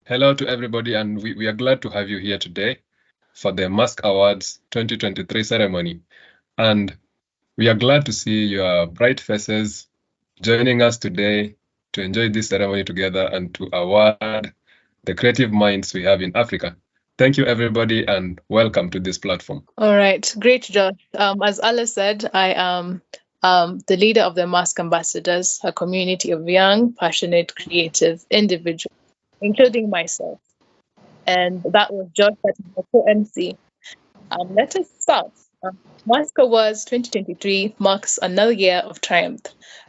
Hello to everybody, and we are glad to have you here today for the Mask Awards 2023 ceremony. And we are glad to see your bright faces joining us today to enjoy this ceremony together and to award the creative minds we have in Africa. Thank you, everybody, and welcome to this platform. All right, great, Josh. As Alice said, I am the leader of the Mask Ambassadors, a community of young, passionate, creative individuals, including myself. And that was Josh, that is the co-MC. Let us start. Mask Awards 2023 marks another year of triumph.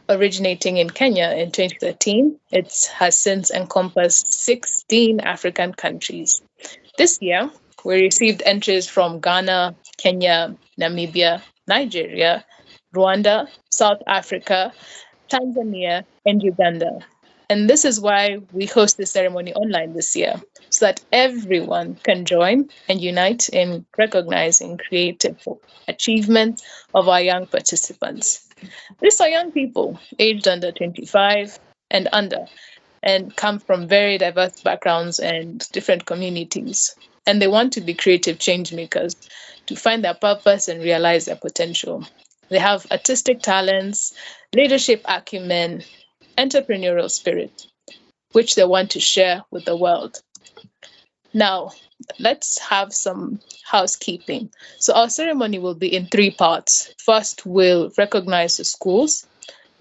Originating in Kenya in 2013, it has since encompassed 16 African countries. This year, we received entries from Ghana, Kenya, Namibia, Nigeria, Rwanda, South Africa, Tanzania, and Uganda. And this is why we host the ceremony online this year, so that everyone can join and unite in recognizing creative achievements of our young participants. These are young people aged under 25 and under, and come from very diverse backgrounds and different communities. And they want to be creative change makers to find their purpose and realize their potential. They have artistic talents, leadership acumen, entrepreneurial spirit, which they want to share with the world. Now, let's have some housekeeping. So our ceremony will be in 3 parts. First, we'll recognize the schools.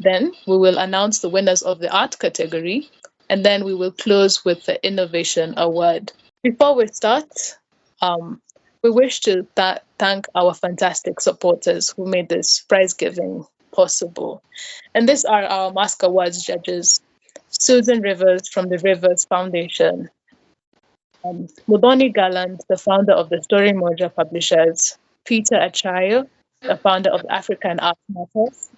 Then we will announce the winners of the art category. And then we will close with the Innovation Award. Before we start, we wish to thank our fantastic supporters who made this prize giving possible. And these are our Mask Awards judges: Susan Rivers from the Rivers Foundation, Muthoni Garland, the founder of the Story Moja Publishers, Peter Achayo, the founder of African Art Matters,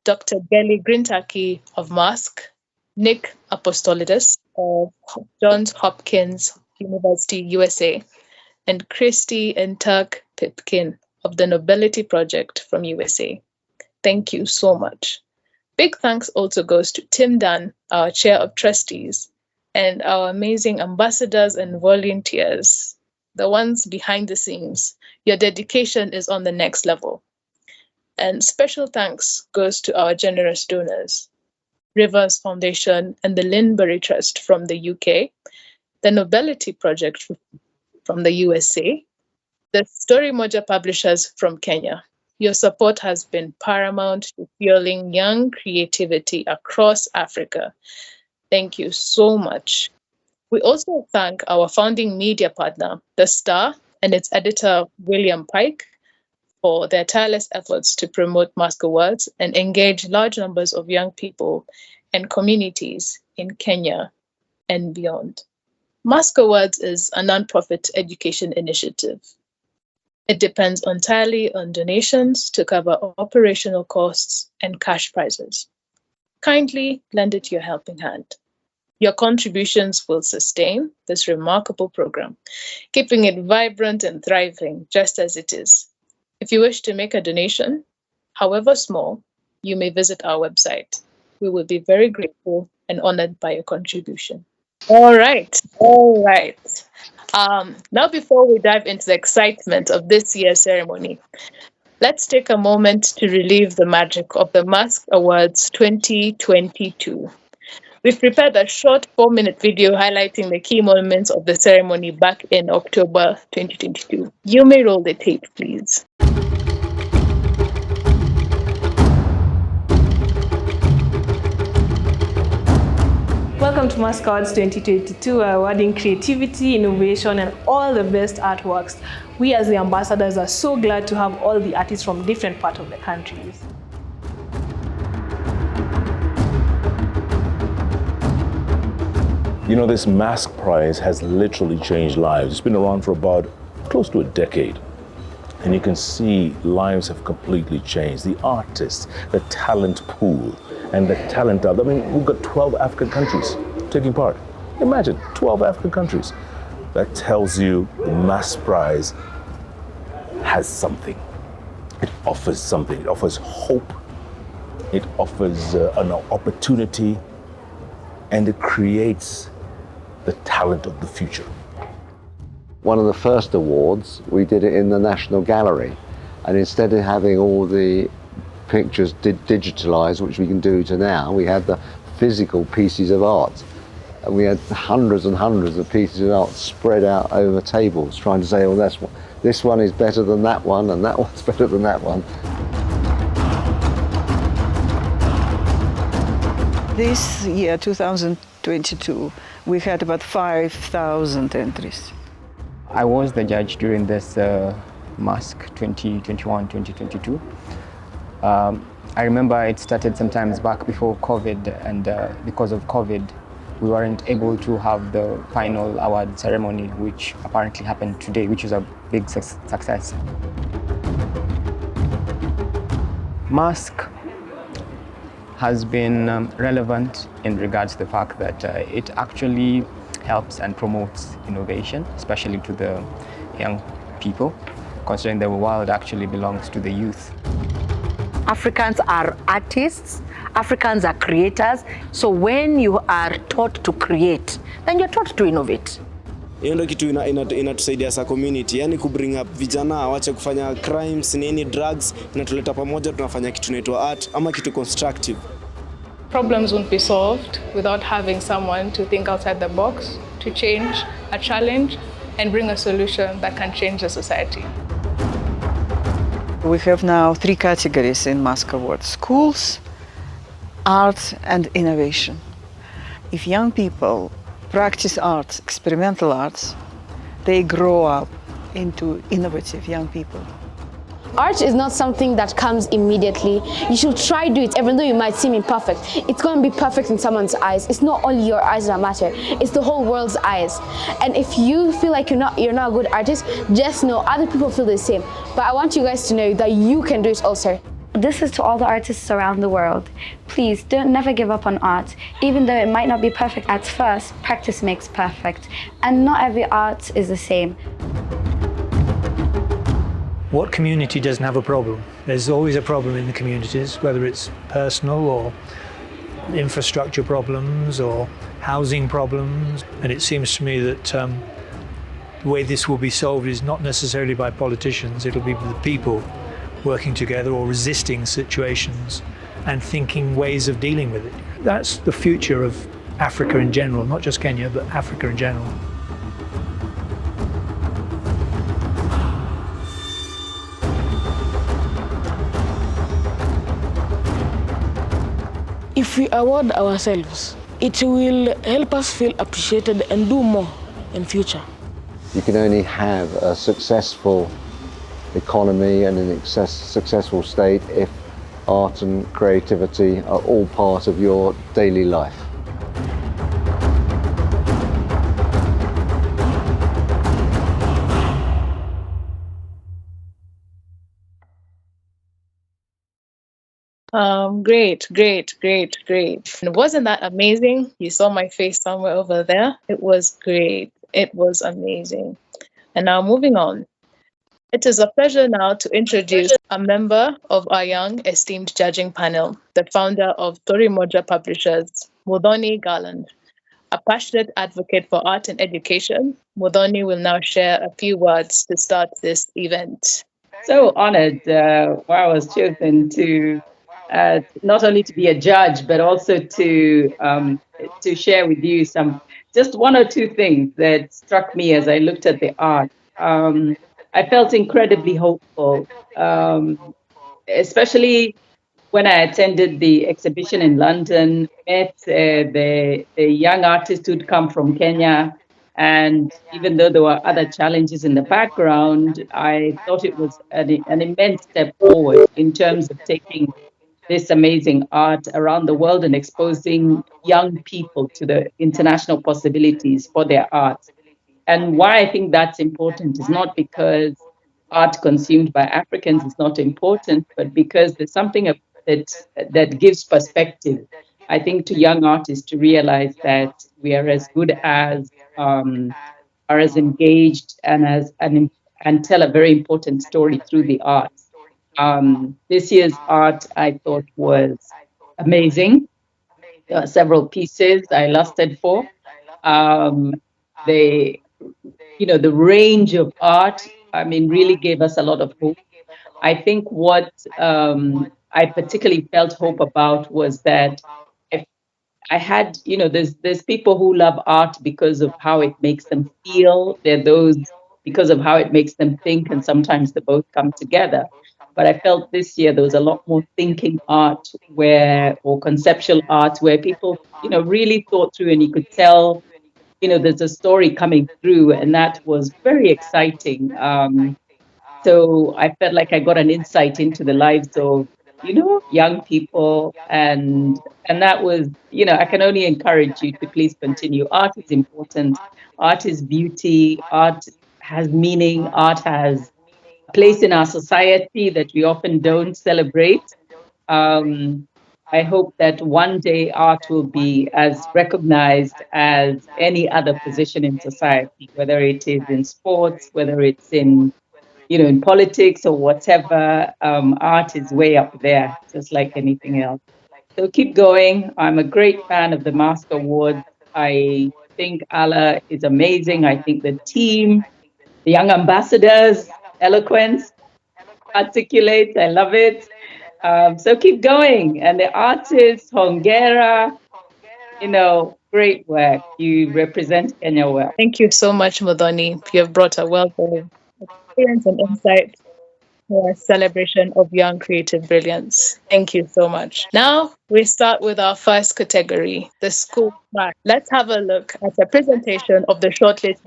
Dr. Gelly Grintaki of Mask, Nick Apostolidis of Johns Hopkins University, USA, and Christy and Turk Pipkin of the Nobelity Project from USA. Thank you so much. Big thanks also goes to Tim Dunn, our Chair of Trustees, and our amazing ambassadors and volunteers, the ones behind the scenes. Your dedication is on the next level. And special thanks goes to our generous donors: Rivers Foundation and the Linbury Trust from the UK, the Nobelity Project from the USA, the Story Moja Publishers from Kenya. Your support has been paramount to fueling young creativity across Africa. Thank you so much. We also thank our founding media partner, The Star, and its editor, William Pike, for their tireless efforts to promote Mask Awards and engage large numbers of young people and communities in Kenya and beyond. Mask Awards is a nonprofit education initiative. It depends entirely on donations to cover operational costs and cash prizes. Kindly lend it your helping hand. Your contributions will sustain this remarkable program, keeping it vibrant and thriving just as it is. If you wish to make a donation, however small, you may visit our website. We will be very grateful and honored by your contribution. All right. Now, before we dive into the excitement of this year's ceremony, let's take a moment to relive the magic of the Mask Awards 2022. We've prepared a short 4-minute video highlighting the key moments of the ceremony back in October 2022. You may roll the tape, please. Welcome to Mask Awards 2022, awarding creativity, innovation, and all the best artworks. We as the ambassadors are so glad to have all the artists from different parts of the countries. You know, this Mask Prize has literally changed lives. It's been around for about close to a decade. And you can see lives have completely changed. The artists, the talent pool, and the talent out. I mean, we've got 12 African countries taking part. Imagine, 12 African countries. That tells you the Mask Prize has something. It offers something. It offers hope. It offers an opportunity. And it creates the talent of the future. One of the first awards, we did it in the National Gallery. And instead of having all the pictures digitalized, which we can do to now, we had the physical pieces of art. And we had hundreds and hundreds of pieces of art spread out over tables, trying to say, oh, this one is better than that one, and that one's better than that one. This year, 2022, we had about 5,000 entries. I was the judge during this Mask 2021-2022. I remember it started sometimes back before COVID, and because of COVID, we weren't able to have the final award ceremony, which apparently happened today, which was a big success. Mask has been relevant in regards to the fact that it actually helps and promotes innovation, especially to the young people, considering the world actually belongs to the youth. Africans are artists, Africans are creators, so when you are taught to create, then you're taught to innovate. Hiyo ndio kitu inatusaidia as a community, yani kubring up vijana waache kufanya crimes nini drugs, inatuleta pamoja, tunafanya kitu inaitwa art ama kitu constructive. Problems won't be solved without having someone to think outside the box, to change a challenge and bring a solution that can change the society. We have now 3 categories in Mask Awards: schools, art, and innovation. If young people practice arts, experimental arts, they grow up into innovative young people. Art is not something that comes immediately. You should try do it, even though you might seem imperfect. It's going to be perfect in someone's eyes. It's not only your eyes that matter, it's the whole world's eyes. And if you feel like you're not a good artist, just know other people feel the same. But I want you guys to know that you can do it also. This is to all the artists around the world. Please never give up on art. Even though it might not be perfect at first, practice makes perfect. And not every art is the same. What community doesn't have a problem? There's always a problem in the communities, whether it's personal or infrastructure problems or housing problems. And it seems to me that the way this will be solved is not necessarily by politicians. It'll be the people working together or resisting situations and thinking ways of dealing with it. That's the future of Africa in general, not just Kenya, but Africa in general. If we award ourselves, it will help us feel appreciated and do more in future. You can only have a successful economy and an successful state if art and creativity are all part of your daily life. Great. And wasn't that amazing? You saw my face somewhere over there. It was great. It was amazing. And now moving on. It is a pleasure now to introduce a member of our young esteemed judging panel, the founder of Moja Publishers, Muthoni Garland. A passionate advocate for art and education, Muthoni will now share a few words to start this event. So honored where I was chosen to not only to be a judge, but also to share with you just one or two things that struck me as I looked at the art. I felt incredibly hopeful, especially when I attended the exhibition in London, met the young artists who'd come from Kenya. And even though there were other challenges in the background, I thought it was an immense step forward in terms of taking this amazing art around the world and exposing young people to the international possibilities for their art. And why I think that's important is not because art consumed by Africans is not important, but because there's something that gives perspective, I think, to young artists to realize that we are as good as, are as engaged and tell a very important story through the arts. This year's art, I thought, was amazing. There are several pieces I lusted for. They, the range of art, I mean, really gave us a lot of hope. I think what I particularly felt hope about was that if I had, there's people who love art because of how it makes them feel. There are those because of how it makes them think, and sometimes they both come together. But I felt this year there was a lot more thinking art or conceptual art where people, really thought through, and you could tell, there's a story coming through, and that was very exciting. So I felt like I got an insight into the lives of, young people, and that was, I can only encourage you to please continue. Art is important. Art is beauty. Art has meaning. Art has a place in our society that we often don't celebrate. I hope that one day art will be as recognized as any other position in society, whether it is in sports, whether it's in politics or whatever. Art is way up there, just like anything else. So keep going. I'm a great fan of the Mask Awards. I think Allah is amazing. I think the team, the young ambassadors, eloquence, articulate. I love it. So keep going. And the artists, Hongera, great work. You represent Kenya well. Thank you so much, Muthoni. You have brought a wealth of experience and insight to our celebration of young creative brilliance. Thank you so much. Now we start with our first category, the school prize. Let's have a look at a presentation of the shortlist.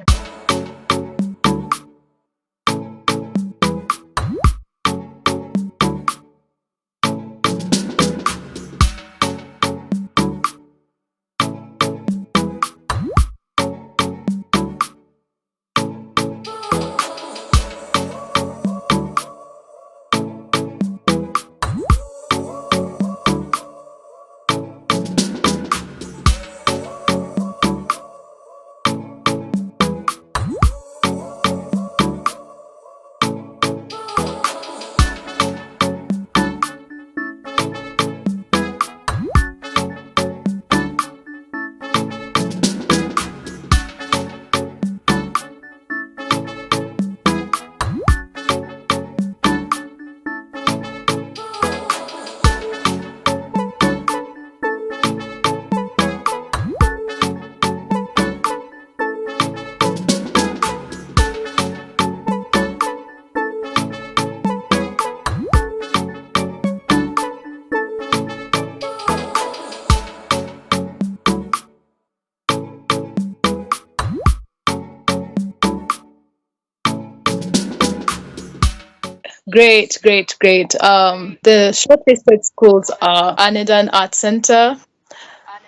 Great. The shortlisted schools are Anidan Art Center,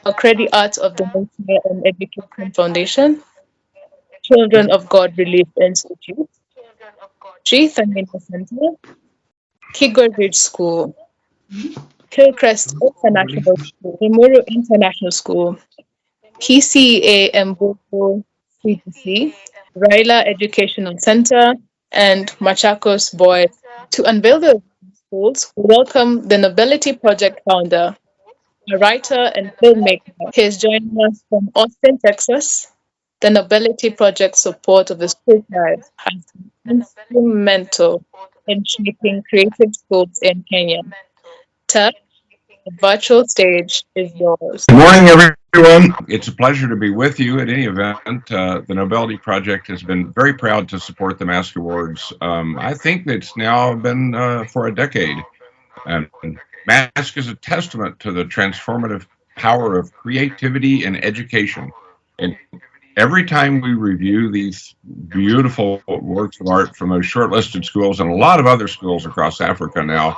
Okwoyo Art of the Mutue and Education Foundation, Children of God Relief Institute, G-Thamini Center, Kigo Ridge School, Hillcrest International School, Limuru International School, PCA Mbogo CTC, Raila Educational Center, and Machakos Boys. To unveil the schools, we welcome the Nobelity Project founder, a writer and filmmaker. He is joining us from Austin, Texas. The Nobelity Project support of the school prize has been instrumental in shaping creative schools in Kenya. Turk, the virtual stage is yours. Good morning, everyone. It's a pleasure to be with you at any event. The Nobelity Project has been very proud to support the Mask Awards. I think it's now been for a decade. And Mask is a testament to the transformative power of creativity and education. And every time we review these beautiful works of art from those shortlisted schools and a lot of other schools across Africa now,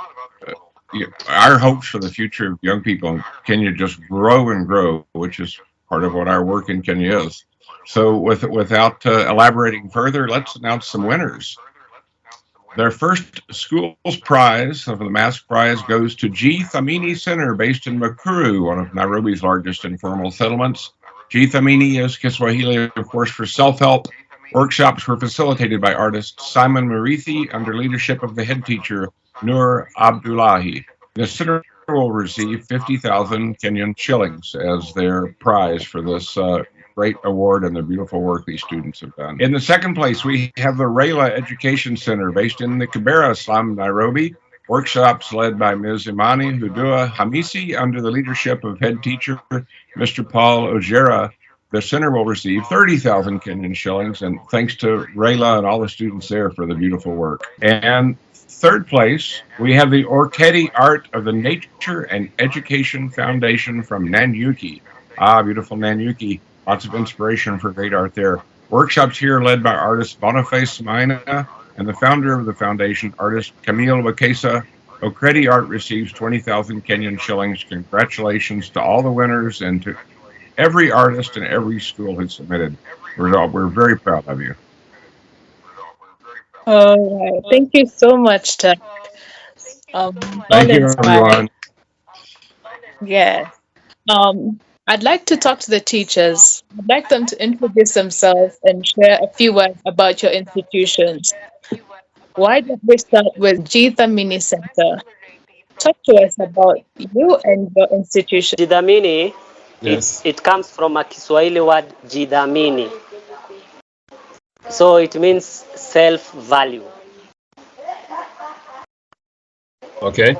our hopes for the future of young people in Kenya just grow and grow, which is part of what our work in Kenya is. So without elaborating further, let's announce some winners. Their first school's prize of the Mask Prize goes to G-Thamini Center, based in Makuru, one of Nairobi's largest informal settlements. G-Thamini is Kiswahili, of course, for self-help. Workshops were facilitated by artist Simon Murithi under leadership of the head teacher, Nur Abdullahi. The center will receive 50,000 Kenyan shillings as their prize for this great award and the beautiful work these students have done. In the second place, we have the Raila Education Center based in the Kibera slum, Nairobi. Workshops led by Ms. Imani Hudua Hamisi under the leadership of head teacher Mr. Paul Ojera. The center will receive 30,000 Kenyan shillings, and thanks to Raila and all the students there for the beautiful work. And third place, we have the Orkedi Art of the Nature and Education Foundation from Nanyuki. Beautiful Nanyuki. Lots of inspiration for great art there. Workshops here led by artist Boniface Maina and the founder of the foundation, artist Camille Wakesa. Okwoyo Art receives 20,000 Kenyan shillings. Congratulations to all the winners and to every artist and every school who submitted. We're very proud of you. All right. Thank you so much, Turk. Thank you, everyone. Yes. I'd like to talk to the teachers. I'd like them to introduce themselves and share a few words about your institutions. Why don't we start with G-Thamini Center? Talk to us about you and your institution. G-Thamini, Yes. it comes from a Kiswahili word G-Thamini. So it means self-value. Okay.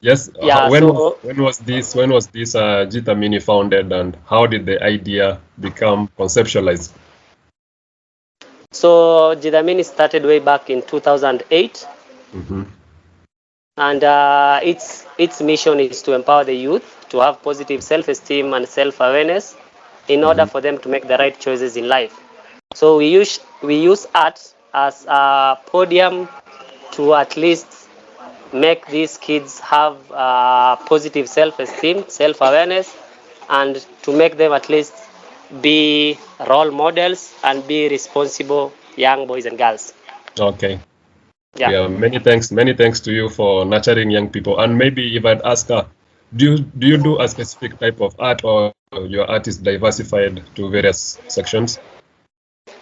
Yes. Yeah, When so- was this G-Thamini founded, and how did the idea become conceptualized? So G-Thamini started way back in 2008. Mm-hmm. And its mission is to empower the youth to have positive self-esteem and self-awareness in order for them to make the right choices in life. So we use art as a podium to at least make these kids have positive self-esteem, self-awareness, and to make them at least be role models and be responsible young boys and girls. Okay. Yeah. Many thanks to you for nurturing young people. And maybe if I'd ask her, do you do a specific type of art, or your art is diversified to various sections?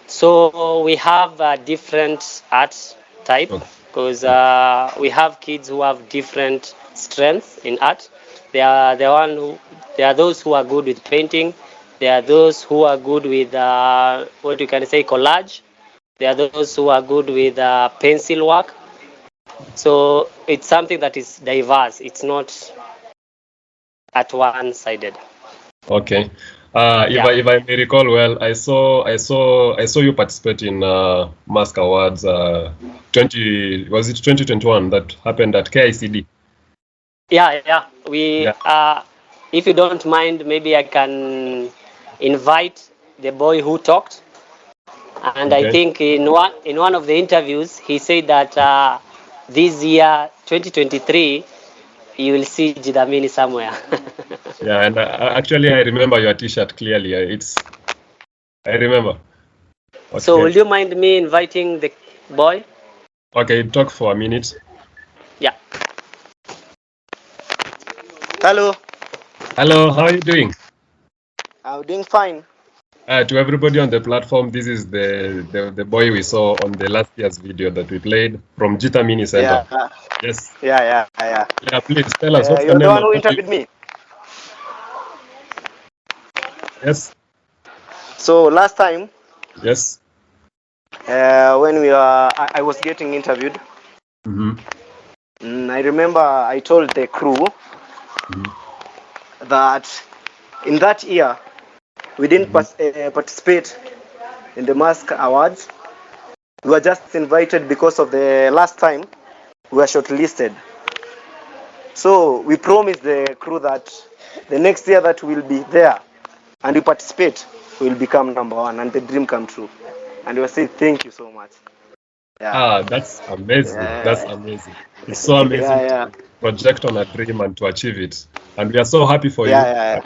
So we have different art type because we have kids who have different strengths in art. There are those who are good with painting. There are those who are good with what you can say collage. There are those who are good with pencil work. So it's something that is diverse. It's not at one-sided. Okay. If I may recall well, I saw you participate in Mask Awards 2021 that happened at KICD? Yeah. If you don't mind, maybe I can invite the boy who talked. And Okay. I think in one of the interviews, he said that this year, 2023, you will see G-Thamini somewhere. Yeah, and actually I remember your T-shirt clearly. I remember. Okay. So will you mind me inviting the boy? Okay, talk for a minute. Yeah. Hello. Hello, how are you doing? I'm doing fine. To everybody on the platform, this is the boy we saw on the last year's video that we played from G-Thamini Center. Yeah. Yes. Yeah. Yeah, please tell us what's You're the the name one who of interviewed me. Yes. So last time, Yes. when I was getting interviewed, I remember I told the crew that in that year we didn't participate in the Mask Awards. We were just invited because of the last time we were shortlisted. So we promised the crew that the next year that we'll be there and we participate, we'll become number one and the dream come true. And we were saying thank you so much. Yeah. That's amazing. Yeah. That's amazing. It's so amazing Yeah. to project on a dream and to achieve it. And we are so happy for you. Yeah.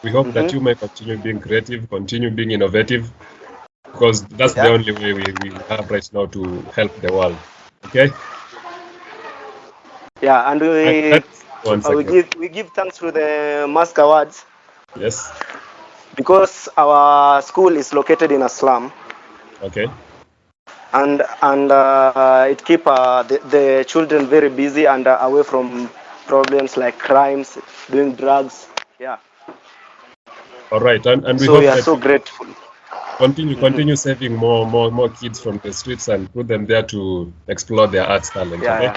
We hope that you may continue being creative, continue being innovative, because that's the only way we have right now to help the world. Okay? Yeah, and Once we give thanks to the Mask Awards. Yes. Because our school is located in a slum. Okay. And it keep the children very busy and away from problems like crimes, doing drugs. Yeah. All right, and we So hope we are that so grateful. continue saving more kids from the streets and put them there to explore their arts talent. Yeah, Okay. yeah.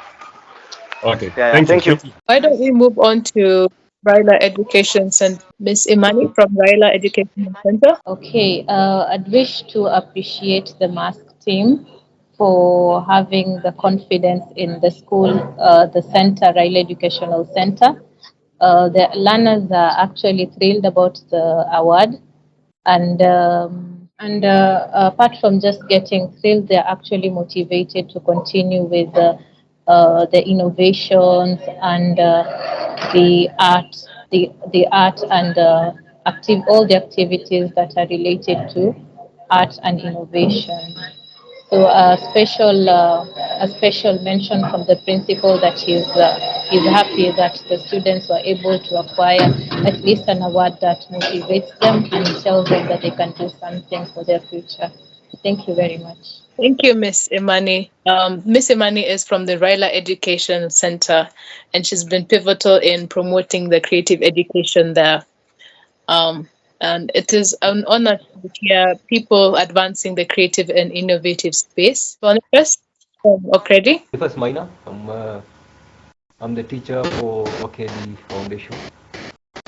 Okay. Yeah, Thank you. Why don't we move on to Raila Education Center? Miss Imani from Raila Education Center. Okay, I'd wish to appreciate the mask team for having the confidence in the school, the center, Raila Educational Center. The learners are actually thrilled about the award, and apart from just getting thrilled, they're actually motivated to continue with the innovations and the art, the art and all the activities that are related to art and innovation. So a special mention from the principal that he's happy that the students were able to acquire at least an award that motivates them and tells them that they can do something for their future. Thank you very much. Thank you, Miss Imani. Miss Imani is from the Raila Education Center, and she's been pivotal in promoting the creative education there. And it is an honor to hear people advancing the creative and innovative space. Boniface from Okwoyo. First, Maina. I'm the teacher for Orkedi Foundation.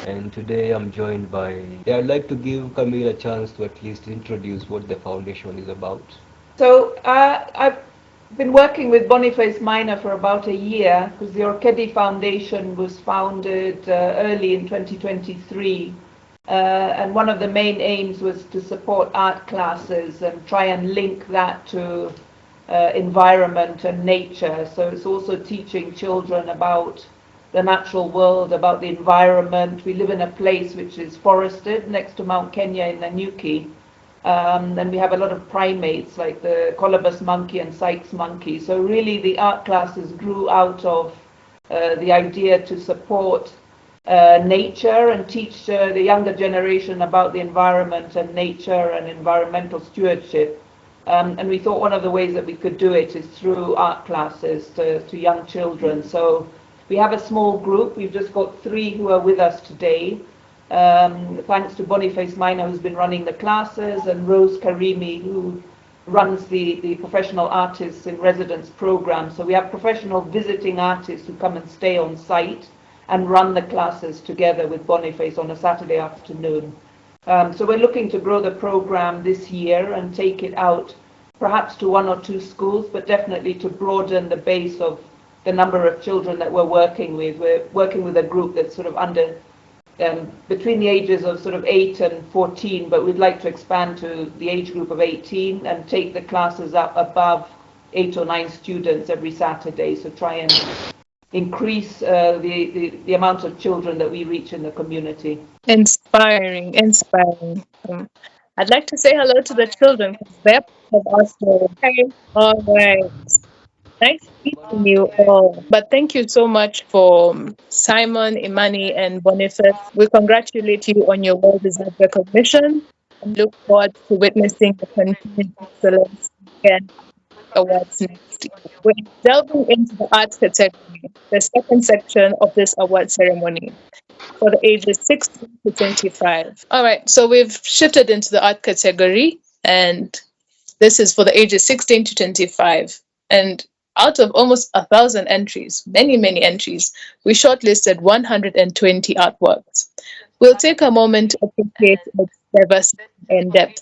And today I'm joined by, I'd like to give Camille a chance to at least introduce what the foundation is about. So I've been working with Boniface Minor for about a year because the Orkedi Foundation was founded early in 2023. And one of the main aims was to support art classes and try and link that to environment and nature. So it's also teaching children about the natural world, about the environment. We live in a place which is forested next to Mount Kenya in Nanyuki. And we have a lot of primates like the colobus monkey and Sykes monkey. So really the art classes grew out of the idea to support nature and teach the younger generation about the environment and nature and environmental stewardship. And we thought one of the ways that we could do it is through art classes to young children. So we have a small group. We've just got 3 who are with us today. Thanks to Boniface Minor, who's been running the classes, and Rose Karimi, who runs the Professional Artists in Residence program. So we have professional visiting artists who come and stay on site and run the classes together with Boniface on a Saturday afternoon. So we're looking to grow the program this year and take it out perhaps to 1 or 2 schools, but definitely to broaden the base of the number of children that we're working with. We're working with a group that's sort of under, between the ages of sort of 8 and 14, but we'd like to expand to the age group of 18 and take the classes up above 8 or 9 students every Saturday. So try and increase the amount of children that we reach in the community. Inspiring. I'd like to say hello to the children because they're part of us. Okay. All right. Nice meeting you all. But thank you so much for Simon, Imani, and Boniface. We congratulate you on your well-deserved recognition and look forward to witnessing the continued excellence and awards next year. We're delving into the arts category, the second section of this award ceremony for the ages 16 to 25. All right, so we've shifted into the art category, and this is for the ages 16 to 25. And out of almost 1,000 entries, many entries, we shortlisted 120 artworks. We'll take a moment to appreciate its diversity and depth.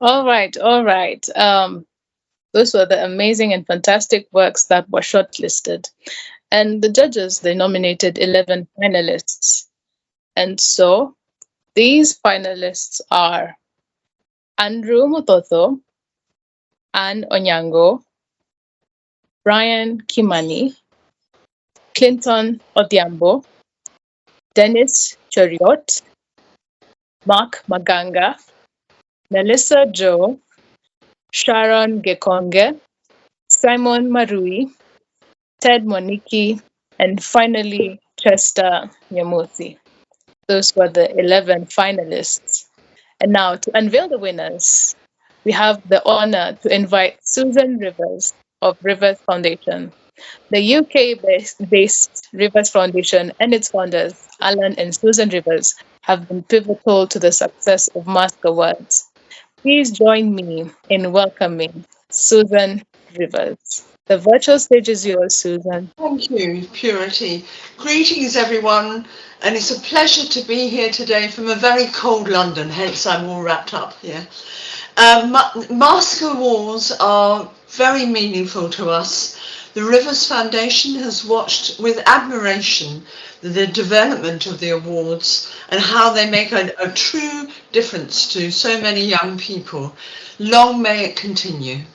All right, all right. Those were the amazing and fantastic works that were shortlisted. And the judges, they nominated 11 finalists. And so these finalists are Andrew Mutotho, Anne Onyango, Brian Kimani, Clinton Odhiambo, Dennis Choriot, Mark Maganga, Melissa Joe, Sharon Gekonge, Simon Marui, Ted Moniki, and finally Chesta Nyamosi. Those were the 11 finalists. And now to unveil the winners, we have the honor to invite Susan Rivers of Rivers Foundation. The UK-based Rivers Foundation and its founders, Alan and Susan Rivers, have been pivotal to the success of Mask Awards. Please join me in welcoming Susan Rivers. The virtual stage is yours, Susan. Thank you, Purity. Greetings, everyone, and it's a pleasure to be here today from a very cold London, hence I'm all wrapped up here. Mask Awards are very meaningful to us. The Rivers Foundation has watched with admiration the development of the awards and how they make a true difference to so many young people. Long may it continue.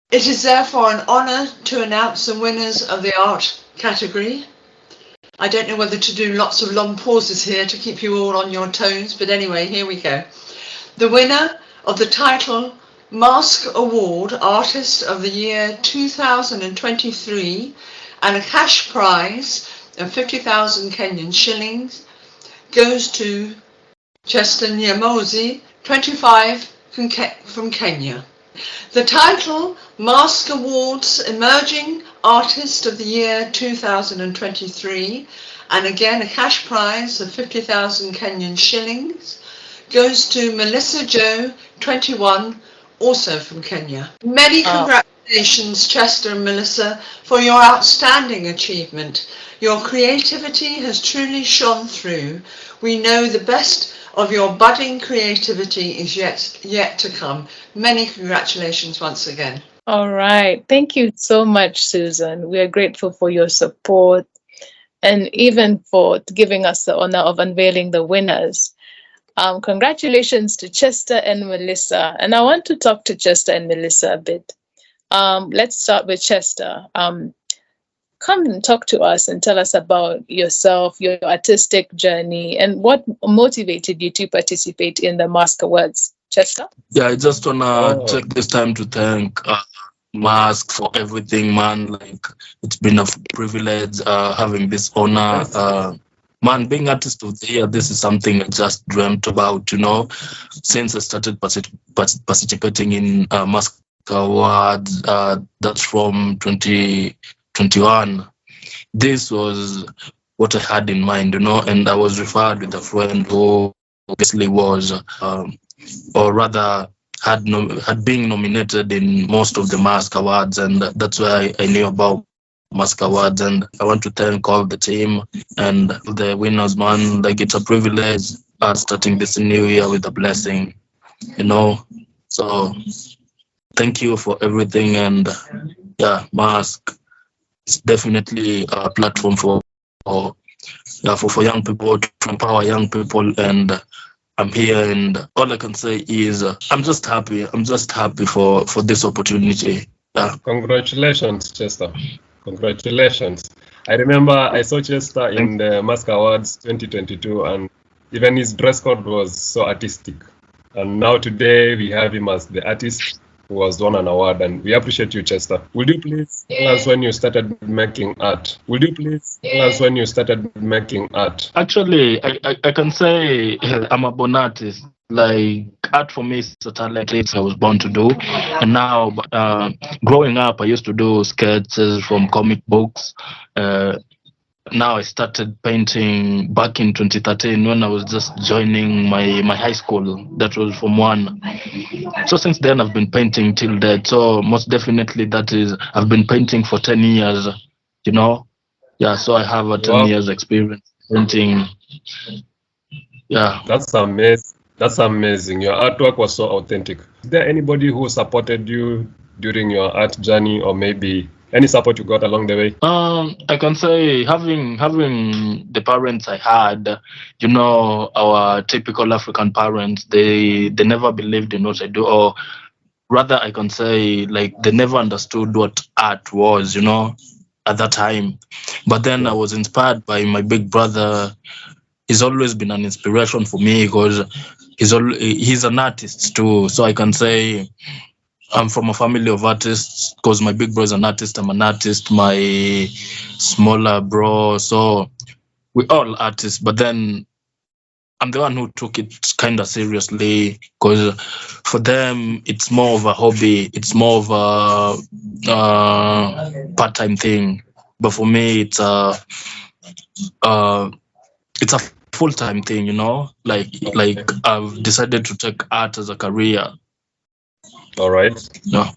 It is therefore an honour to announce the winners of the art category. I don't know whether to do lots of long pauses here to keep you all on your toes, but anyway, here we go. The winner of the title Mask Award Artist of the Year 2023 and a cash prize of 50,000 Kenyan shillings goes to Chesta Nyamosi, 25 from Kenya. The title Mask Awards Emerging Artist of the Year 2023 and again a cash prize of 50,000 Kenyan shillings goes to Melissa Joe, 21, also from Kenya. Many congratulations, Chester and Melissa, for your outstanding achievement. Your creativity has truly shone through. We know the best of your budding creativity is yet to come. Many congratulations once again. All right. Thank you so much, Susan. We are grateful for your support and even for giving us the honor of unveiling the winners. Congratulations to Chester and Melissa. And I want to talk to Chester and Melissa a bit. Let's start with Chester. Come and talk to us and tell us about yourself, your artistic journey, and what motivated you to participate in the Mask Awards. Chester? Yeah, I just want to take this time to thank Mask for everything, man. Like, it's been a privilege having this honor. Man, being artist of the year, this is something I just dreamt about, you know, since I started participating in Mask Awards. That's from 2021. This was what I had in mind, you know, and I was referred with a friend who obviously was, or rather had been nominated in most of the Mask Awards, and that's why I knew about Mask Awards. And I want to thank all the team and the winners, man. Like, it's a privilege starting this new year with a blessing, you know. So thank you for everything. And yeah, Mask is definitely a platform for young people, to empower young people. And I'm here, and all I can say is I'm just happy. I'm just happy for this opportunity. Yeah. Congratulations, Chester. Congratulations. I remember I saw Chester in the Mask Awards 2022, and even his dress code was so artistic. And now today we have him as the artist who has won an award, and we appreciate you, Chester. Would you please tell us when you started making art? Actually, I can say I'm a born artist. Like, art for me is a talent I was born to do. And now, growing up, I used to do sketches from comic books. Now I started painting back in 2013 when I was just joining my high school. That was Form 1. So since then I've been painting till date. So most definitely I've been painting for 10 years, you know. Yeah, so I have a 10 years experience painting. Yeah. That's amazing. That's amazing. Your artwork was so authentic. Is there anybody who supported you during your art journey, or maybe any support you got along the way? I can say having the parents I had, you know, our typical African parents, they never believed in what I do, or rather I can say like they never understood what art was, you know, at that time. But then I was inspired by my big brother. He's always been an inspiration for me because he's an artist too. So I can say I'm from a family of artists because my big bro is an artist. I'm an artist. My smaller bro, so we all artists. But then I'm the one who took it kind of seriously because for them it's more of a hobby. It's more of a part-time thing. But for me, it's a full-time thing. You know, like I've decided to take art as a career. All right. Yeah.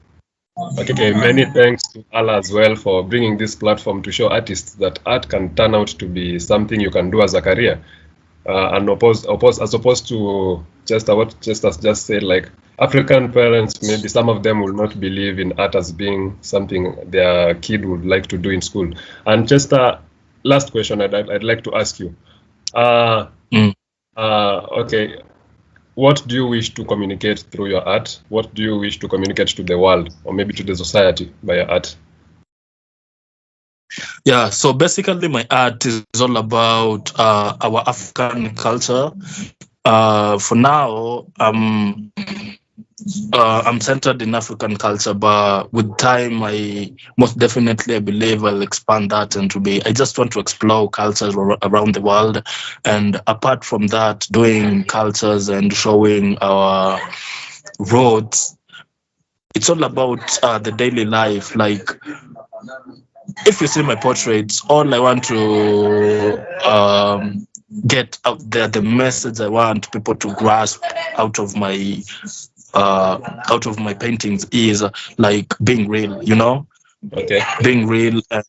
Okay, many thanks to Allah as well for bringing this platform to show artists that art can turn out to be something you can do as a career. And as opposed to Chesta, what Chesta just said, like African parents, maybe some of them will not believe in art as being something their kid would like to do in school. And Chesta, last question I'd like to ask you. Okay, what do you wish to communicate through your art? What do you wish to communicate to the world, or maybe to the society by your art? Yeah, so basically my art is all about our African culture. For now, I'm centered in African culture, but with time, I believe I'll expand that and I just want to explore cultures around the world. And apart from that, doing cultures and showing our roads, it's all about the daily life. Like, if you see my portraits, all I want to get out there, the message I want people to grasp out of my paintings is like being real, you know? Okay. Being real, and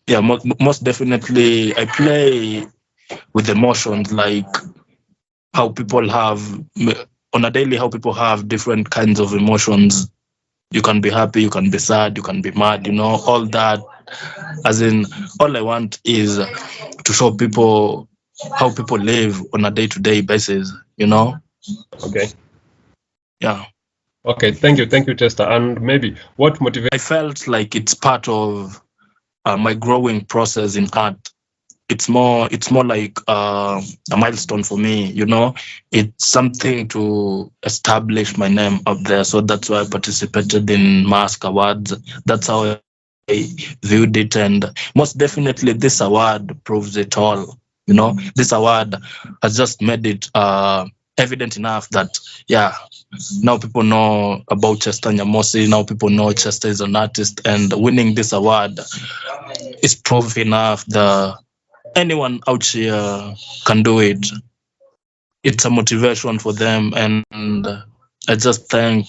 yeah, most definitely I play with emotions, like how people have on a daily, how people have different kinds of emotions. You can be happy, you can be sad, you can be mad, you know, all that. As in, all I want is to show people how people live on a day-to-day basis, you know? Okay. Yeah. Okay, thank you, Chesta. And maybe what motivates? I felt like it's part of my growing process in art. It's more like a milestone for me, you know. It's something to establish my name up there. So that's why I participated in Mask Awards. That's how I viewed it, and most definitely this award proves it all. You know, this award has just made it evident enough that yeah, now people know about Chesta Nyamosi. Now people know Chesta is an artist, and winning this award is proof enough that anyone out here can do it. It's a motivation for them, and I just thank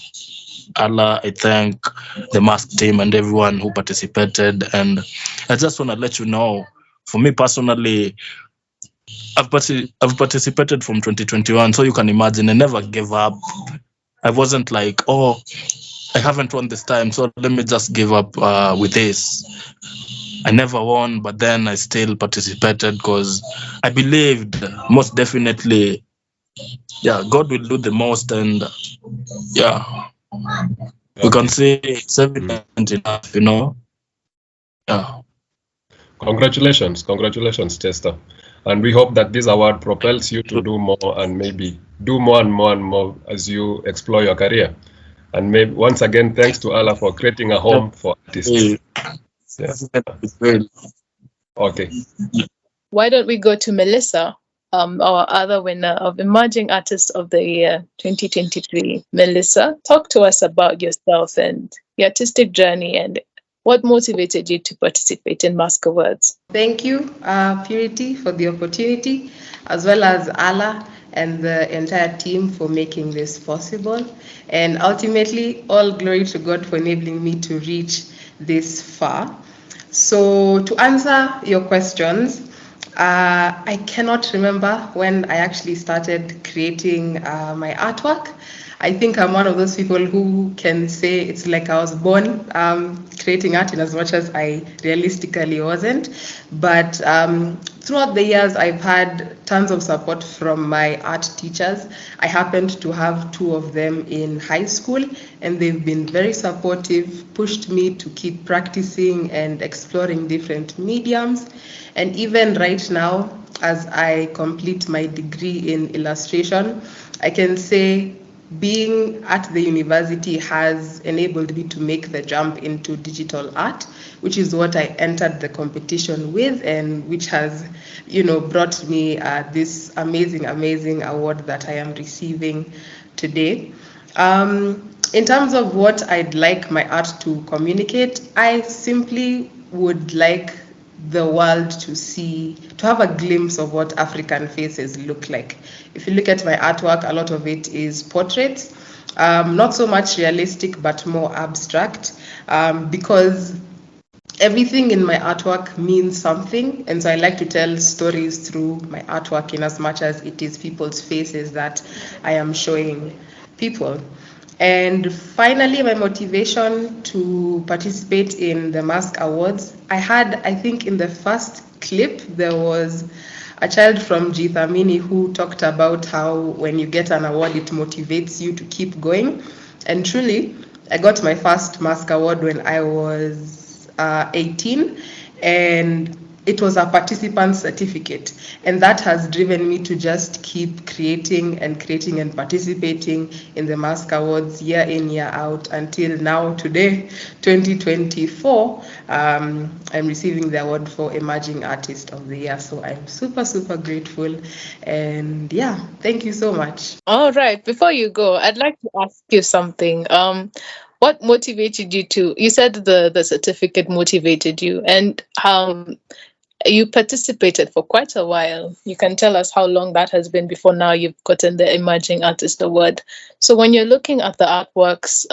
Allah, I thank the Mask team and everyone who participated. And I just want to let you know, for me personally, I've participated from 2021, so you can imagine I never gave up. I wasn't like, oh, I haven't won this time, so let me just give up with this. I never won, but then I still participated because I believed most definitely, yeah, God will do the most, and yeah, we can see it's evident enough, you know. Yeah. Congratulations, Chesta. And we hope that this award propels you to do more, and maybe do more and more and more as you explore your career. And maybe once again, thanks to Allah for creating a home for artists. Yeah. Okay. Why don't we go to Melissa, our other winner of Emerging Artist of the Year 2023. Melissa, talk to us about yourself and your artistic journey and what motivated you to participate in Mask Awards. Thank you, Purity, for the opportunity, as well as Allah and the entire team for making this possible. And ultimately, all glory to God for enabling me to reach this far. So to answer your questions, I cannot remember when I actually started creating my artwork. I think I'm one of those people who can say it's like I was born creating art, in as much as I realistically wasn't. But throughout the years, I've had tons of support from my art teachers. I happened to have two of them in high school, and they've been very supportive, pushed me to keep practicing and exploring different mediums. And even right now, as I complete my degree in illustration, I can say being at the university has enabled me to make the jump into digital art, which is what I entered the competition with, and which has, brought me this amazing award that I am receiving today. In terms of what I'd like my art to communicate, I simply would like the world to have a glimpse of what African faces look like. If you look at my artwork, a lot of it is portraits, not so much realistic, but more abstract, because everything in my artwork means something, and so I like to tell stories through my artwork, in as much as it is people's faces that I am showing people. And finally, my motivation to participate in the Mask Awards, I think in the first clip, there was a child from G-Thamini who talked about how when you get an award, it motivates you to keep going. And truly, I got my first Mask Award when I was 18, and it was a participant certificate, and that has driven me to just keep creating and participating in the Mask Awards year in, year out, until now, today, 2024, I'm receiving the award for Emerging Artist of the Year. So I'm super grateful, and yeah, thank you so much. All right, before you go, I'd like to ask you something. What motivated you to? You said the certificate motivated you, and you participated for quite a while. You can tell us how long that has been before now you've gotten the Emerging Artist Award. So when you're looking at the artworks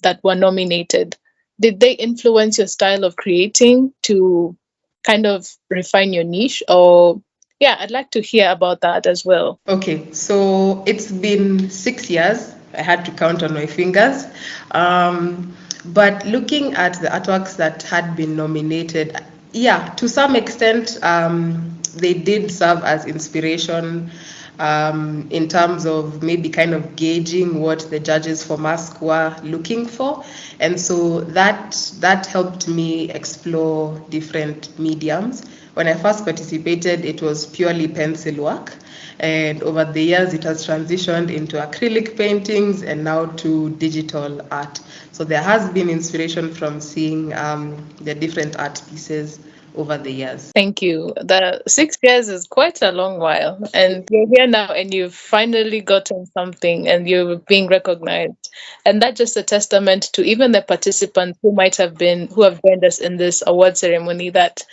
that were nominated, did they influence your style of creating to kind of refine your niche? Or yeah, I'd like to hear about that as well. Okay, so it's been 6 years. I had to count on my fingers. But looking at the artworks that had been nominated, yeah, to some extent, they did serve as inspiration in terms of maybe kind of gauging what the judges for Mask were looking for. And so that helped me explore different mediums. When I first participated, it was purely pencil work. And over the years, it has transitioned into acrylic paintings and now to digital art. So there has been inspiration from seeing the different art pieces over the years. Thank you. The 6 years is quite a long while, and you're here now and you've finally gotten something and you're being recognized. And that's just a testament to even the participants who have joined us in this award ceremony, that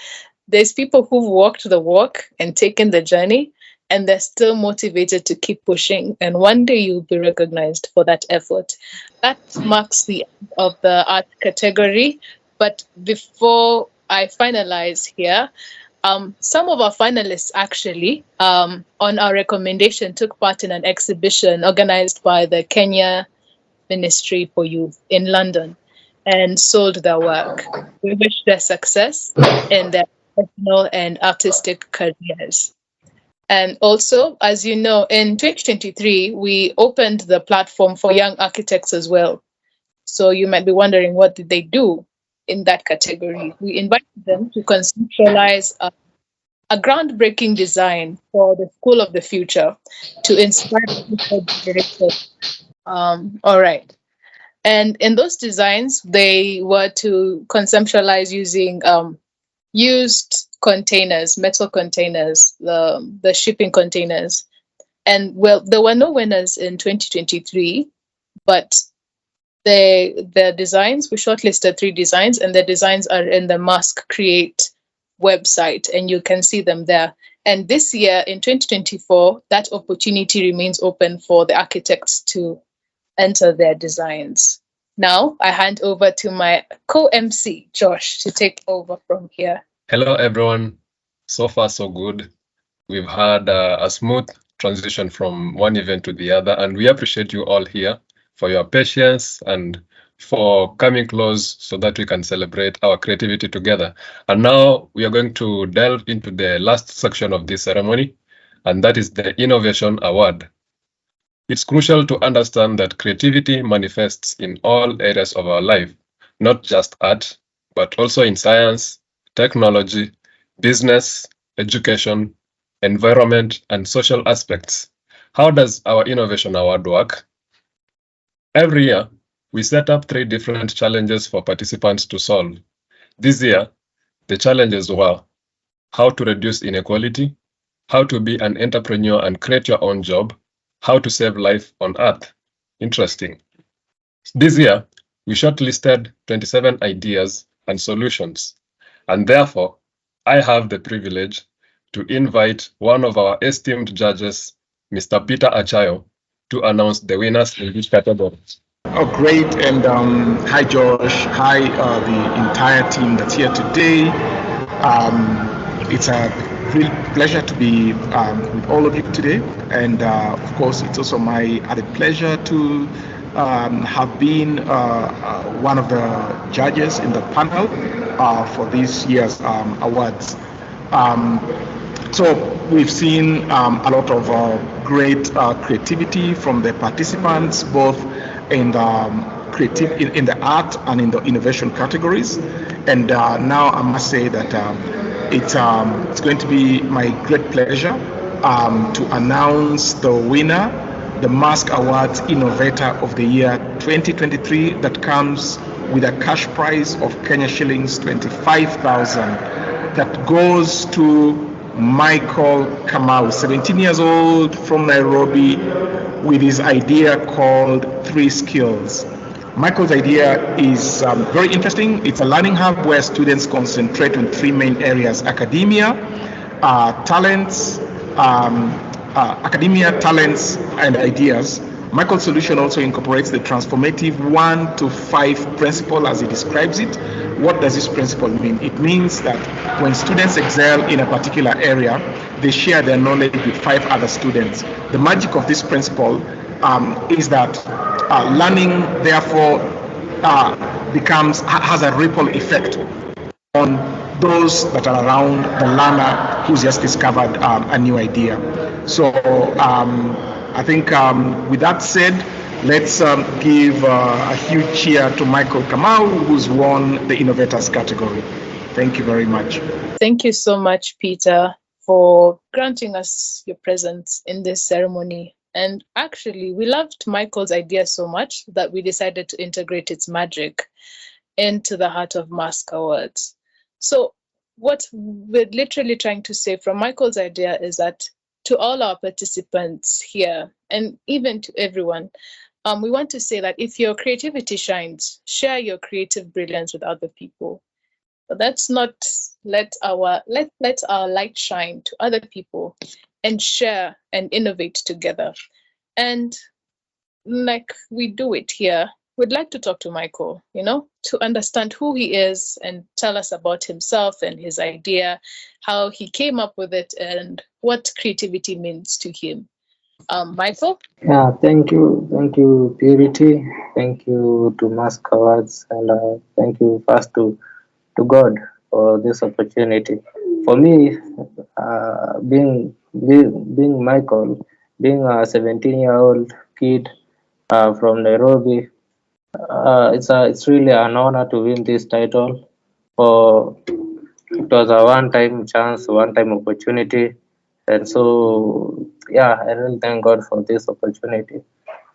there's people who've walked the walk and taken the journey, and they're still motivated to keep pushing. And one day you'll be recognized for that effort. That marks the end of the art category. But before I finalize here, some of our finalists actually, on our recommendation, took part in an exhibition organized by the Kenya Ministry for Youth in London and sold their work. We wish them success in their professional and artistic careers. And also, as you know, in 2023, we opened the platform for young architects as well. So you might be wondering, what did they do in that category? We invited them to conceptualize a groundbreaking design for the School of the Future to inspire future generations. All right. And in those designs, they were to conceptualize using used containers, metal containers, the shipping containers. And well, there were no winners in 2023, but the designs, we shortlisted 3 designs, and the designs are in the Mask Create website, and you can see them there. And this year, in 2024, that opportunity remains open for the architects to enter their designs. Now, I hand over to my co-MC, Josh, to take over from here. Hello, everyone. So far, so good. We've had a smooth transition from one event to the other, and we appreciate you all here for your patience and for coming close so that we can celebrate our creativity together. And now we are going to delve into the last section of this ceremony, and that is the Innovation Award. It's crucial to understand that creativity manifests in all areas of our life, not just art, but also in science, technology, business, education, environment, and social aspects. How does our Innovation Award work? Every year, we set up 3 different challenges for participants to solve. This year, the challenges were how to reduce inequality, how to be an entrepreneur and create your own job, how to save life on Earth. Interesting. This year, we shortlisted 27 ideas and solutions, and therefore, I have the privilege to invite one of our esteemed judges, Mr. Peter Achayo, to announce the winners in each category. Oh, great. And hi, Josh. Hi, the entire team that's here today. It's a real pleasure to be with all of you today. And of course, it's also my added pleasure to have been one of the judges in the panel for this year's awards. So we've seen a lot of great creativity from the participants, both in the in the art and in the innovation categories. And now I must say that it's going to be my great pleasure to announce the winner, the Mask Awards Innovator of the Year 2023, that comes with a cash prize of Kenya shillings 25,000. That goes to Michael Kamau, 17 years old, from Nairobi, with his idea called 3 Skills. Michael's idea is very interesting. It's a learning hub where students concentrate on 3 main areas: academia, talents, and ideas. Michael's solution also incorporates the transformative 1 to 5 principle as he describes it. What does this principle mean? It means that when students excel in a particular area, they share their knowledge with 5 other students. The magic of this principle is that learning, therefore, has a ripple effect on those that are around the learner who's just discovered a new idea. So I think with that said, let's give a huge cheer to Michael Kamau, who's won the Innovators category. Thank you very much. Thank you so much, Peter, for granting us your presence in this ceremony. And actually, we loved Michael's idea so much that we decided to integrate its magic into the Heart of Mask Awards. So what we're literally trying to say from Michael's idea is that to all our participants here, and even to everyone, we want to say that if your creativity shines, share your creative brilliance with other people. But let's not let our light shine to other people and share and innovate together. And like we do it here, we'd like to talk to Michael, to understand who he is and tell us about himself and his idea, how he came up with it, and what creativity means to him. Michael? Yeah, thank you, Purity. Thank you to Mask Awards, and thank you first to God for this opportunity. For me, being Michael, being a 17-year-old kid from Nairobi, it's really an honor to win this title. It was a one-time chance, one-time opportunity, and so yeah, I really thank God for this opportunity.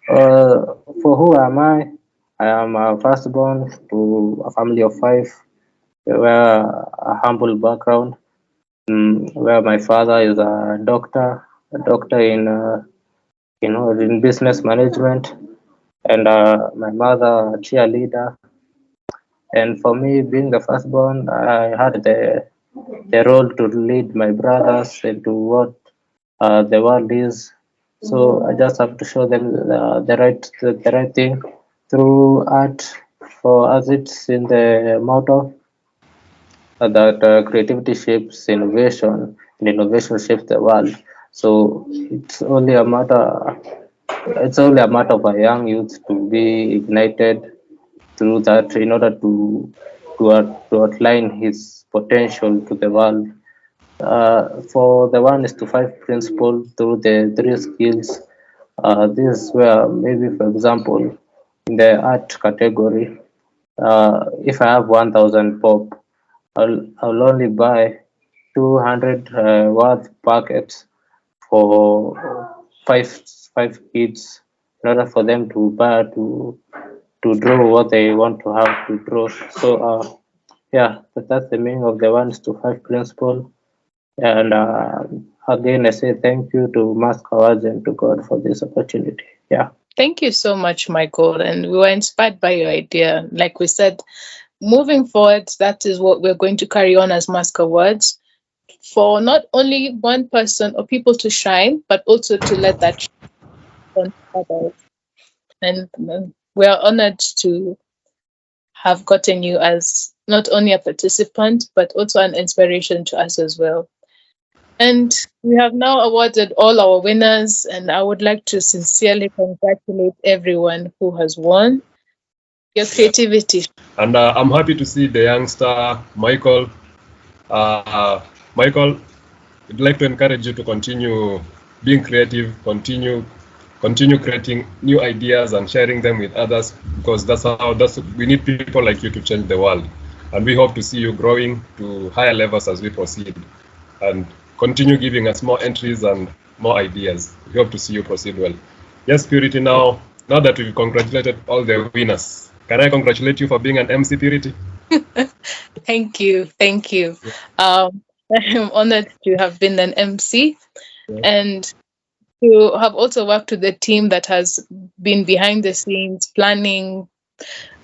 For who am I? I am a firstborn to a family of 5. Where a humble background, where my father is a doctor in business management, and my mother a cheerleader. And for me, being the firstborn, I had the role to lead my brothers into what the world is. So I just have to show them the right thing through art, for as it's in the motto. that creativity shapes innovation and innovation shapes the world. So it's only a matter of a young youth to be ignited through that in order to outline his potential to the world. For the 1:5 principle through the three skills, this is where maybe, for example, in the art category, if I have 1,000 pop, I'll only buy 200 worth packets for five kids in order for them to buy to draw what they want to have to draw. So yeah, that's the meaning of the 1:5 principle. And again, I say thank you to Maskawaz and to God for this opportunity. Yeah. Thank you so much, Michael. And we were inspired by your idea. Like we said, moving forward, that is what we're going to carry on as Mask Awards, for not only one person or people to shine, but also to let that shine on others. And we are honored to have gotten you as not only a participant, but also an inspiration to us as well. And we have now awarded all our winners, and I would like to sincerely congratulate everyone who has won. Your creativity. And I'm happy to see the youngster, Michael. Michael, I'd like to encourage you to continue being creative, continue creating new ideas and sharing them with others, because we need people like you to change the world. And we hope to see you growing to higher levels as we proceed, and continue giving us more entries and more ideas. We hope to see you proceed well. Yes, Purity, now that we've congratulated all the winners, can I congratulate you for being an MC, Purity? Thank you. I'm honored to have been an MC and to have also worked with the team that has been behind the scenes, planning,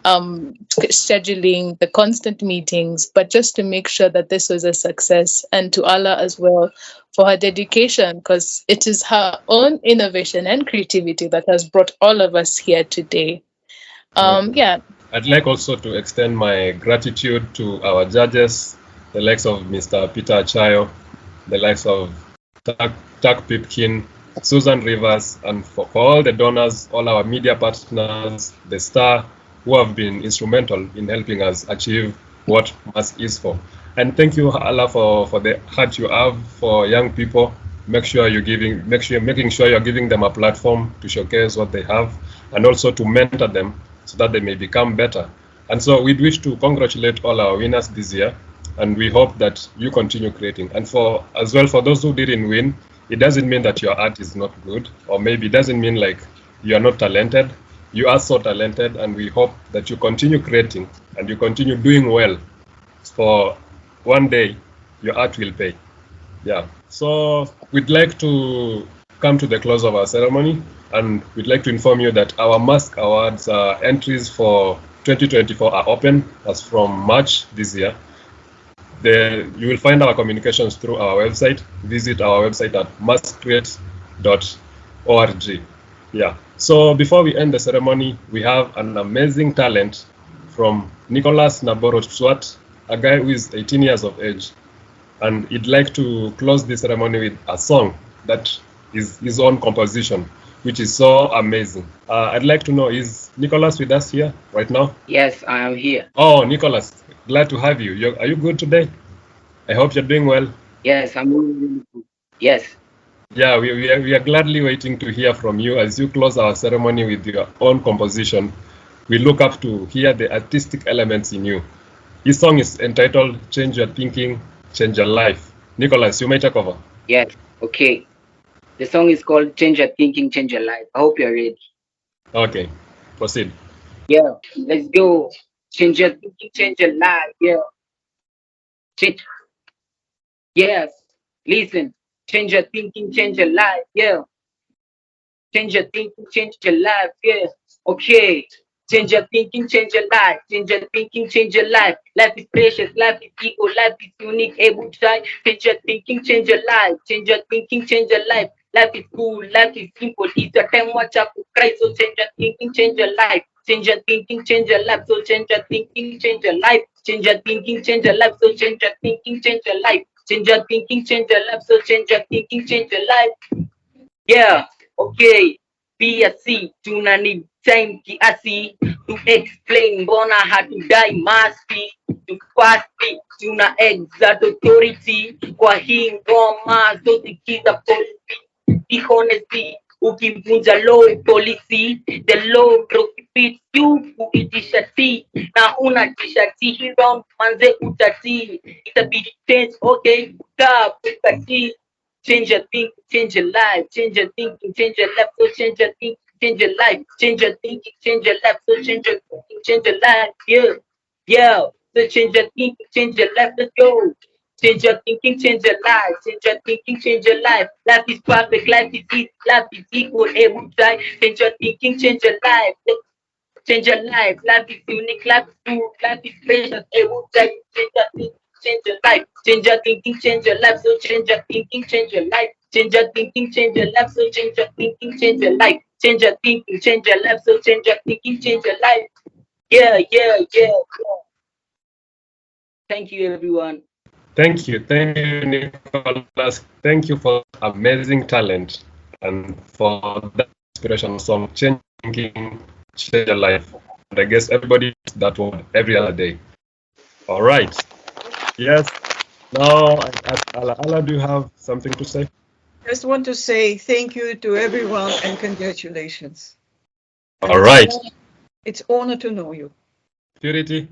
scheduling, the constant meetings, but just to make sure that this was a success, and to Allah as well for her dedication, because it is her own innovation and creativity that has brought all of us here today. I'd like also to extend my gratitude to our judges, the likes of Mr. Peter Achayo, the likes of Turk Pipkin, Susan Rivers, and for all the donors, all our media partners, the Star, who have been instrumental in helping us achieve what Mask is for. And thank you, Allah, for the heart you have for young people. Making sure you're giving them a platform to showcase what they have, and also to mentor them so that they may become better. And so we wish to congratulate all our winners this year, and we hope that you continue creating. And for those who didn't win, it doesn't mean that your art is not good, or maybe it doesn't mean like you are not talented. You are so talented, and we hope that you continue creating and you continue doing well, for one day your art will pay. Yeah. So we'd like to come to the close of our ceremony, and we'd like to inform you that our Mask Awards entries for 2024 are open as from March this year. You will find our communications through our website. Visit our website at maskcreate.org. Yeah. So before we end the ceremony, we have an amazing talent from Nicholas Naborot, a guy who is 18 years of age, and he'd like to close this ceremony with a song that is his own composition, which is so amazing. I'd like to know, is Nicholas with us here right now? Yes, I am here. Oh, Nicholas, glad to have you. Are you good today? I hope you're doing well. Yes, I'm really good. Yes. Yeah, we are gladly waiting to hear from you as you close our ceremony with your own composition. We look up to hear the artistic elements in you. This song is entitled Change Your Thinking, Change Your Life. Nicholas, you may take over. Yes, okay. The song is called Change Your Thinking, Change Your Life. I hope you're ready. Okay, proceed. Yeah, let's go. Change your thinking, change your life. Yeah. Yes, listen. Change your thinking, change your life. Yeah. Change your thinking, change your life. Yeah. Okay. Change your thinking, change your life. Change your thinking, change your life. Life is precious, life is equal, life is unique, able to shine. Change your thinking, change your life. Change your thinking, change your life. Life is cool, life is simple. It's your time, watch out for Christ. So change your thinking, change your life. Change your thinking, change your life. So change your thinking, change your life. Change your thinking, change your life. So change your thinking, change your life. Change your thinking, change your life. So change your thinking, change your life. Yeah, okay. PSC, tuna need time kiasi to explain mbona hatudai masti tufasti, tuna exert authority kwa hii ngoma zote kiza policy, dishonesty, ukivunja law policy, the law prohibits you kuitisha tea na unatisha tea hii round manze utatii, itabidi change, okay, kaa. Change your thinking, change your life. Change your thinking, change your life. So change your thinking, change your life. Change your thinking, change your life. So change your thinking, change your life. Yeah, yeah. So change your thinking, change your life. Let's go. Change your thinking, change your life. Change your thinking, change your life. Life is perfect, life is easy, life is equal every time. Change your thinking, change your life. Change your life. Life is unique, life is good, life is precious every time. Change your thinking, change your life. Change your thinking, change your life. So change your thinking, change your life. Change your thinking, change your life. So change your thinking, change your life. Change your thinking, change your life. So change your thinking, change your life. Yeah, yeah, yeah, yeah. Thank you, everyone. Thank you, Nicholas. Thank you for amazing talent and for that inspirational song, Change Thinking, Change Your Life. And I guess everybody uses that word every other day. All right. Yes. Now, Ala, do you have something to say? Just want to say thank you to everyone and congratulations. All right. It's an honor to know you. Purity.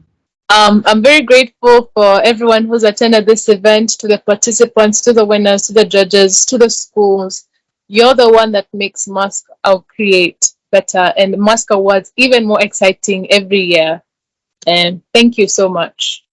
I'm very grateful for everyone who's attended this event, to the participants, to the winners, to the judges, to the schools. You're the one that makes Mask Out Create better and Mask Awards even more exciting every year. And thank you so much.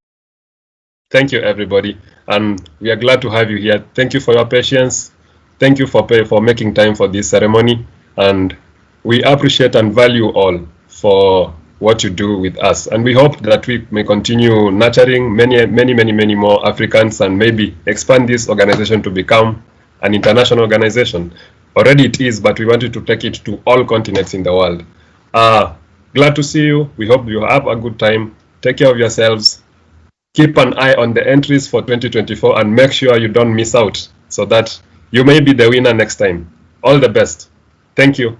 Thank you, everybody. And we are glad to have you here. Thank you for your patience. Thank you for making time for this ceremony. And we appreciate and value all for what you do with us. And we hope that we may continue nurturing many more Africans and maybe expand this organization to become an international organization. Already it is, but we wanted to take it to all continents in the world. Glad to see you. We hope you have a good time. Take care of yourselves. Keep an eye on the entries for 2024 and make sure you don't miss out so that you may be the winner next time. All the best. Thank you.